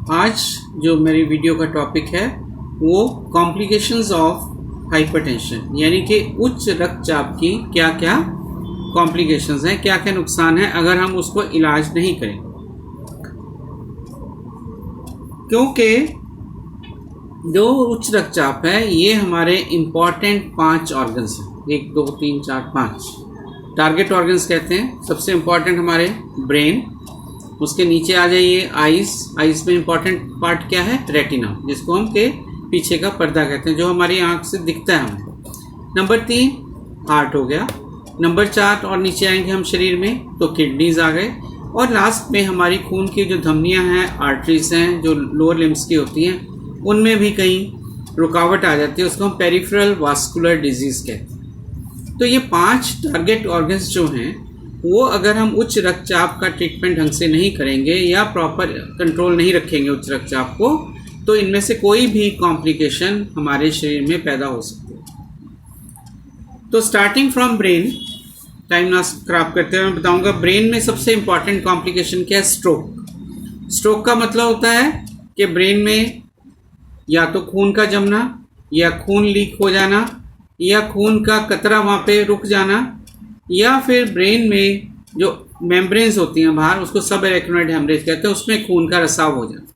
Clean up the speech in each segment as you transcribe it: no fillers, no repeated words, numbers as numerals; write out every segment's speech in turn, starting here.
आज जो मेरी वीडियो का टॉपिक है वो कॉम्प्लिकेशंस ऑफ हाइपरटेंशन, यानी कि उच्च रक्तचाप की क्या क्या कॉम्प्लिकेशंस हैं, क्या क्या नुकसान है अगर हम उसको इलाज नहीं करें। क्योंकि जो उच्च रक्तचाप है ये हमारे इम्पॉर्टेंट 5 ऑर्गन्स हैं, 1 2 3 4 5 टारगेट ऑर्गन्स कहते हैं। सबसे इम्पॉर्टेंट हमारे ब्रेन, उसके नीचे आ जाइए आइस में इम्पॉर्टेंट पार्ट क्या है, रेटिना, जिसको हम के पीछे का पर्दा कहते हैं, जो हमारी आंख से दिखता है हमको। नंबर 3 हार्ट हो गया। नंबर 4 और नीचे आएंगे हम शरीर में तो किडनीज आ गए। और लास्ट में हमारी खून की जो धमनियां हैं, आर्टरीज हैं, जो लोअर लिम्स की होती हैं, उनमें भी कहीं रुकावट आ जाती है, उसको हम पेरिफेरल वास्कुलर डिजीज कहते हैं। तो ये 5 टारगेट ऑर्गन्स जो हैं वो अगर हम उच्च रक्तचाप का ट्रीटमेंट ढंग से नहीं करेंगे या प्रॉपर कंट्रोल नहीं रखेंगे उच्च रक्तचाप को, तो इनमें से कोई भी कॉम्प्लिकेशन हमारे शरीर में पैदा हो सकती है। तो स्टार्टिंग फ्रॉम ब्रेन, टाइम ना खराब करते हुए मैं बताऊंगा, ब्रेन में सबसे इंपॉर्टेंट कॉम्प्लिकेशन क्या है, स्ट्रोक। स्ट्रोक का मतलब होता है कि ब्रेन में या तो खून का जमना, या खून लीक हो जाना, या खून का कतरा वहाँ पे रुक जाना, या फिर ब्रेन में जो मेम्ब्रेन्स होती हैं बाहर, उसको सब एरेक्नोइड हेमरेज कहते हैं, उसमें खून का रिसाव हो जाना।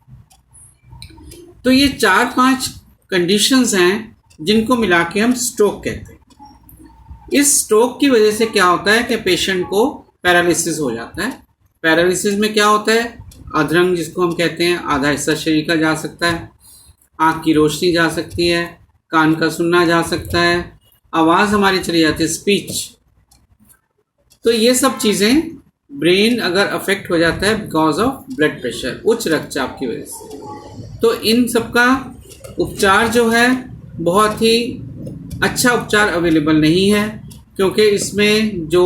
तो ये 4-5 कंडीशंस हैं जिनको मिला के हम स्ट्रोक कहते हैं। इस स्ट्रोक की वजह से क्या होता है कि पेशेंट को पैरालिसिस हो जाता है। पैरालिसिस में क्या होता है, अधरंग जिसको हम कहते हैं, आधा हिस्सा शरीर का जा सकता है, आँख की रोशनी जा सकती है, कान का सुनना जा सकता है, आवाज़ हमारी चली जाती है, स्पीच। तो ये सब चीज़ें ब्रेन अगर अफेक्ट हो जाता है बिकॉज ऑफ ब्लड प्रेशर, उच्च रक्तचाप की वजह से, तो इन सब का उपचार जो है बहुत ही अच्छा उपचार अवेलेबल नहीं है, क्योंकि इसमें जो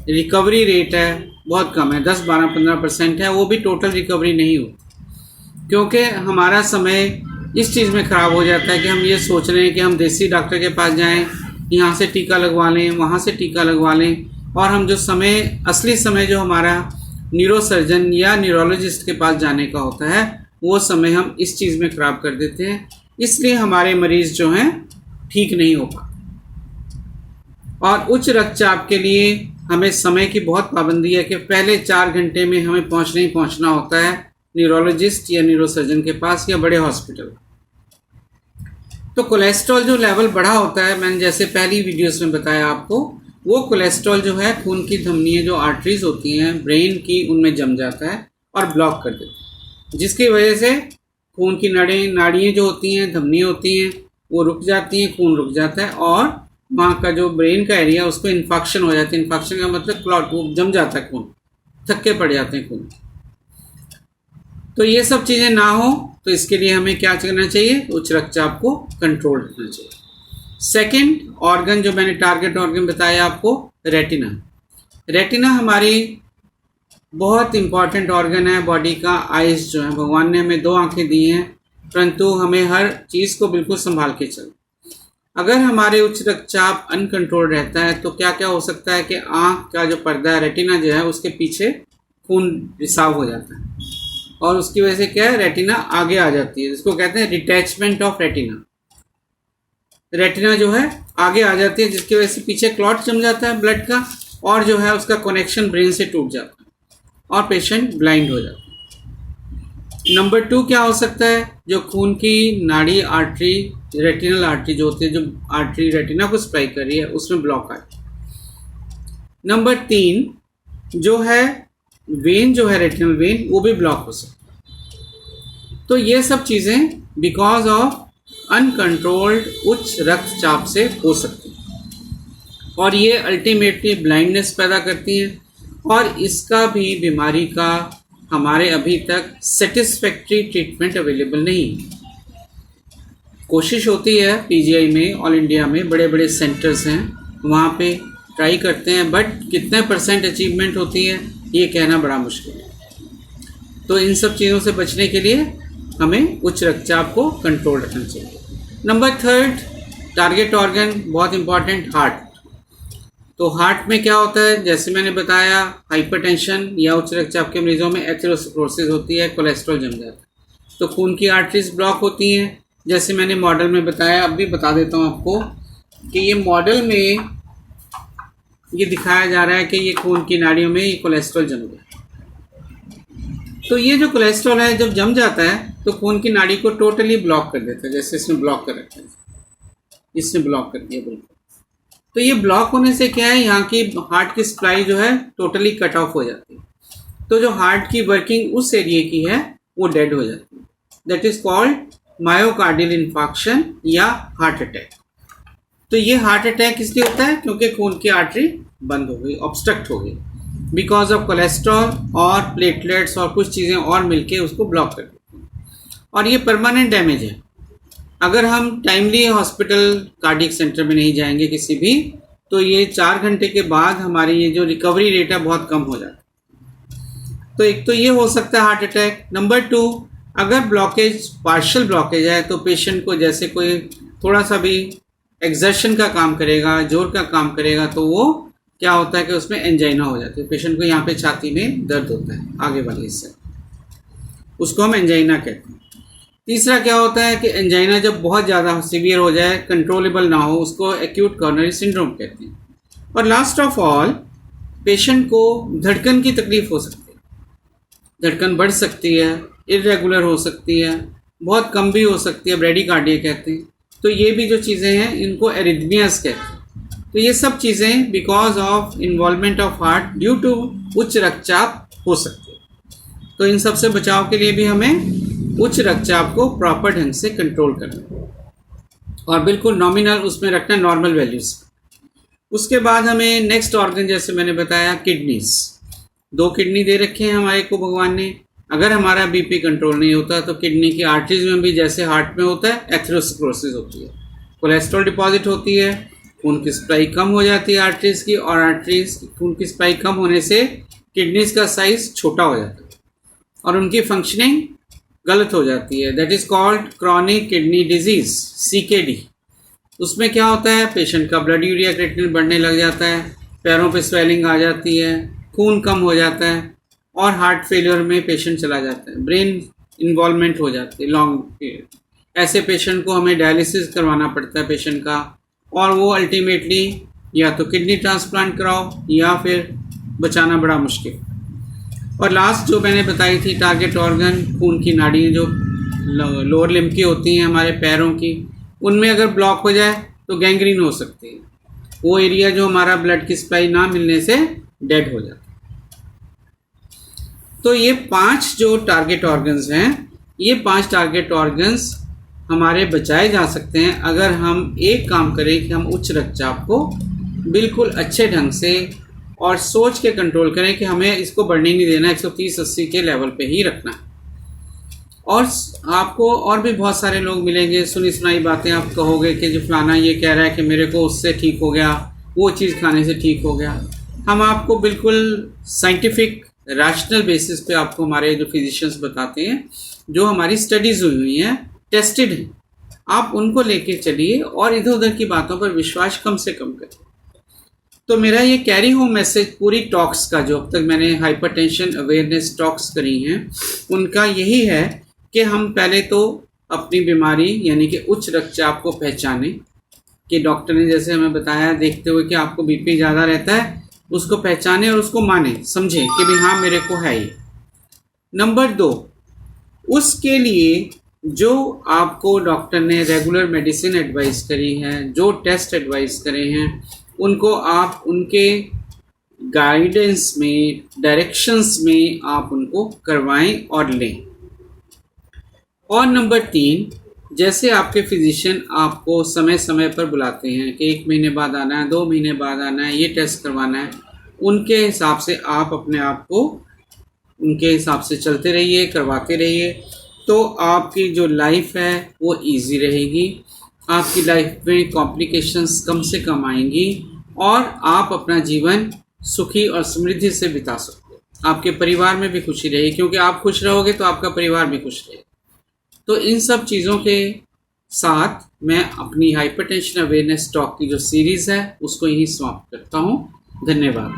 रिकवरी रेट है बहुत कम है, 10 12 15% है, वो भी टोटल रिकवरी नहीं होती। क्योंकि हमारा समय इस चीज़ में ख़राब हो जाता है कि हम ये सोच रहे हैं कि हम देसी डॉक्टर के पास जाएं, यहाँ से टीका लगवा लें, वहाँ से टीका लगवा लें, और हम जो समय, असली समय जो हमारा न्यूरोसर्जन या न्यूरोलॉजिस्ट के पास जाने का होता है, वो समय हम इस चीज़ में ख़राब कर देते हैं। इसलिए हमारे मरीज़ जो हैं ठीक नहीं हो पाते। और उच्च रक्तचाप के लिए हमें समय की बहुत पाबंदी है कि पहले 4 घंटे में हमें पहुंचना होता है न्यूरोलॉजिस्ट या न्यूरोसर्जन के पास या बड़े हॉस्पिटल। तो कोलेस्ट्रॉल जो लेवल बढ़ा होता है, मैंने जैसे पहली वीडियोस में बताया आपको, वो कोलेस्ट्रॉल जो है खून की धमनियाँ, जो आर्टरीज होती हैं ब्रेन की, उनमें जम जाता है और ब्लॉक कर देता है, जिसकी वजह से खून की नाड़ियाँ जो होती हैं, धमनियाँ होती हैं, वो रुक जाती हैं, खून रुक जाता है, और वहाँ का जो ब्रेन का एरिया, उसको इन्फेक्शन हो जाती है। इन्फेक्शन का मतलब क्लॉट, वो जम जाता है, खून थक्के पड़ जाते हैं खून। तो ये सब चीज़ें ना हो, तो इसके लिए हमें क्या करना चाहिए, उच्च रक्तचाप को कंट्रोल रखना चाहिए। सेकंड ऑर्गन जो मैंने टारगेट ऑर्गन बताया आपको, रेटिना। रेटिना हमारी बहुत इंपॉर्टेंट ऑर्गन है बॉडी का। आइज जो है, भगवान ने हमें 2 आंखें दी हैं, परंतु हमें हर चीज़ को बिल्कुल संभाल के चलना। अगर हमारे उच्च रक्तचाप अनकंट्रोल रहता है तो क्या क्या हो सकता है कि आँख का जो पर्दा है, रेटिना जो है, उसके पीछे खून रिसाव हो जाता है, और उसकी वजह से क्या है, रेटिना आगे आ जाती है, जिसको कहते हैं डिटैचमेंट ऑफ रेटिना। रेटिना जो है आगे आ जाती है, जिसकी वजह से पीछे क्लॉट जम जाता है ब्लड का, और जो है उसका कनेक्शन ब्रेन से टूट जाता है और पेशेंट ब्लाइंड हो जाता है। नंबर 2 क्या हो सकता है, जो खून की नाड़ी, आर्टरी, रेटिनल आर्टरी जो होती है, जो आर्टरी रेटिना को सप्लाई कर रही है, उसमें ब्लॉक आ जाए। नंबर 3 जो है वेन, जो है रेटिनल वेन, वो भी ब्लॉक हो सकता है। तो ये सब चीज़ें बिकॉज ऑफ अनकंट्रोल्ड उच्च रक्तचाप से हो सकती है, और ये अल्टीमेटली ब्लाइंडनेस पैदा करती है। और इसका भी, बीमारी का, हमारे अभी तक सेटिस्फैक्ट्री ट्रीटमेंट अवेलेबल नहीं है। कोशिश होती है पीजीआई में, ऑल इंडिया में बड़े बड़े सेंटर्स हैं, वहाँ पे ट्राई करते हैं, बट कितने % अचीवमेंट होती है ये कहना बड़ा मुश्किल है। तो इन सब चीज़ों से बचने के लिए हमें उच्च रक्तचाप को कंट्रोल रखना चाहिए। नंबर 3 टारगेट ऑर्गन बहुत इंपॉर्टेंट, हार्ट। तो हार्ट में क्या होता है, जैसे मैंने बताया, हाइपरटेंशन या उच्च रक्तचाप के मरीजों में एथेरोस्क्लेरोसिस होती है, कोलेस्ट्रॉल जम जाता है। तो खून की आर्टरीज ब्लॉक होती हैं। जैसे मैंने मॉडल में बताया, अब भी बता देता हूँ आपको कि ये मॉडल में ये दिखाया जा रहा है कि ये खून की नाड़ियों में ये कोलेस्ट्रॉल जम गया। तो ये जो कोलेस्ट्रॉल है जब जम जाता है तो खून की नाड़ी को टोटली ब्लॉक कर देता है। जैसे इसमें ब्लॉक कर रखा है, इसने ब्लॉक कर दिया बिल्कुल। तो ये ब्लॉक होने से क्या है, यहाँ की हार्ट की सप्लाई जो है टोटली कट ऑफ हो जाती है। तो जो हार्ट की वर्किंग उस एरिया की है वो डेड हो जाती है। That is called myocardial infarction या हार्ट अटैक। तो ये हार्ट अटैक इसलिए होता है क्योंकि खून की आर्टरी बंद हो गई, ऑब्स्ट्रक्ट हो गई, बिकॉज ऑफ कोलेस्ट्रॉल और प्लेटलेट्स और कुछ चीज़ें और मिलके उसको ब्लॉक कर देती हैं। और ये परमानेंट डैमेज है। अगर हम टाइमली हॉस्पिटल कार्डियक सेंटर में नहीं जाएंगे किसी भी, तो ये 4 घंटे के बाद हमारी ये जो रिकवरी रेट है बहुत कम हो जाता है। तो एक तो ये हो सकता है हार्ट अटैक। नंबर 2, अगर ब्लॉकेज पार्शियल ब्लॉकेज है तो पेशेंट को जैसे कोई थोड़ा सा भी एक्सर्शन का काम करेगा, जोर का काम करेगा, तो वो क्या होता है कि उसमें एंजाइना हो जाती है। पेशेंट को यहाँ पे छाती में दर्द होता है आगे वाले हिस्से, उसको हम एंजाइना कहते हैं। तीसरा क्या होता है कि एंजाइना जब बहुत ज़्यादा सीवियर हो जाए, कंट्रोलेबल ना हो, उसको एक्यूट कॉरोनरी सिंड्रोम कहते हैं। और लास्ट ऑफ ऑल, पेशेंट को धड़कन की तकलीफ हो सकती है। धड़कन बढ़ सकती है, इरेगुलर हो सकती है, बहुत कम भी हो सकती है, ब्रेडिकार्डिया कहते हैं। तो ये भी जो चीज़ें हैं इनको एरिथमियास कहते हैं। तो ये सब चीज़ें because of involvement of heart due to उच्च रक्तचाप हो सकती है। तो इन सब से बचाव के लिए भी हमें उच्च रक्तचाप को प्रॉपर ढंग से कंट्रोल करना और बिल्कुल नॉमिनल उसमें रखना, नॉर्मल वैल्यूज। उसके बाद हमें नेक्स्ट ऑर्गन, जैसे मैंने बताया, किडनीज। 2 किडनी दे रखे हैं हमारे को भगवान ने। अगर हमारा बीपी कंट्रोल नहीं होता तो किडनी की आर्टरीज में भी जैसे हार्ट में होता है एथेरोस्क्लेरोसिस होती है, कोलेस्ट्रॉल डिपॉजिट होती है, खून की सप्लाई कम हो जाती है आर्टरीज की, और आर्टरीज खून की सप्लाई कम होने से किडनीज का साइज छोटा हो जाता है और उनकी फंक्शनिंग गलत हो जाती है। That is called chronic kidney disease, CKD। उसमें क्या होता है, पेशेंट का ब्लड यूरिया क्रिएटिनिन बढ़ने लग जाता है, पैरों पे स्वेलिंग आ जाती है, खून कम हो जाता है और हार्ट फेलियर में पेशेंट चला जाता है, ब्रेन इन्वॉल्वमेंट हो जाती है लॉन्ग पीरियड। ऐसे पेशेंट को हमें डायलिसिस करवाना पड़ता है पेशेंट का, और वो अल्टीमेटली या तो किडनी ट्रांसप्लांट कराओ या फिर बचाना बड़ा मुश्किल। और लास्ट जो मैंने बताई थी टारगेट ऑर्गन, खून की नाड़ियाँ जो लोअर लिम्ब की होती हैं हमारे पैरों की, उनमें अगर ब्लॉक हो जाए तो गैंग्रीन हो सकती है। वो एरिया जो हमारा ब्लड की सप्लाई ना मिलने से डेड हो जाता है। तो ये 5 जो टारगेट ऑर्गन्स हैं, ये 5 टारगेट ऑर्गन्स हमारे बचाए जा सकते हैं अगर हम एक काम करें कि हम उच्च रक्तचाप को बिल्कुल अच्छे ढंग से और सोच के कंट्रोल करें कि हमें इसको बढ़ने नहीं देना, 130-80 के लेवल पे ही रखना है। और आपको और भी बहुत सारे लोग मिलेंगे, सुनी सुनाई बातें आप कहोगे कि जो फलाना ये कह रहा है कि मेरे को उससे ठीक हो गया, वो चीज़ खाने से ठीक हो गया। हम आपको बिल्कुल साइंटिफिक रैशनल बेसिस पे आपको हमारे जो फिजिशियंस बताते हैं, जो हमारी स्टडीज़ हुई हैं, टेस्टेड हैं, आप उनको लेके चलिए और इधर उधर की बातों पर विश्वास कम से कम करिए। तो मेरा ये कैरी होम मैसेज पूरी टॉक्स का, जो अब तक मैंने हाइपरटेंशन अवेयरनेस टॉक्स करी हैं, उनका यही है कि हम पहले तो अपनी बीमारी यानी कि उच्च रक्तचाप को पहचानें, कि डॉक्टर ने जैसे हमें बताया देखते हुए कि आपको बीपी ज़्यादा रहता है, उसको पहचानें और उसको मानें, समझें कि भाई हाँ मेरे को है ये। नंबर 2, उसके लिए जो आपको डॉक्टर ने रेगुलर मेडिसिन एडवाइस करी है, जो टेस्ट एडवाइस करे हैं, उनको आप उनके गाइडेंस में, डायरेक्शंस में आप उनको करवाएं और लें। और नंबर 3, जैसे आपके फिजिशियन आपको समय समय पर बुलाते हैं कि 1 महीने बाद आना है, 2 महीने बाद आना है, ये टेस्ट करवाना है, उनके हिसाब से आप अपने आप को उनके हिसाब से चलते रहिए, करवाते रहिए। तो आपकी जो लाइफ है वो इजी रहेगी, आपकी लाइफ में कॉम्प्लिकेशंस कम से कम आएंगी और आप अपना जीवन सुखी और समृद्धि से बिता सकते हो। आपके परिवार में भी खुशी रहेगी, क्योंकि आप खुश रहोगे तो आपका परिवार भी खुश रहेगा। तो इन सब चीज़ों के साथ मैं अपनी हाइपरटेंशन अवेयरनेस टॉक की जो सीरीज़ है उसको यही समाप्त करता हूँ। धन्यवाद।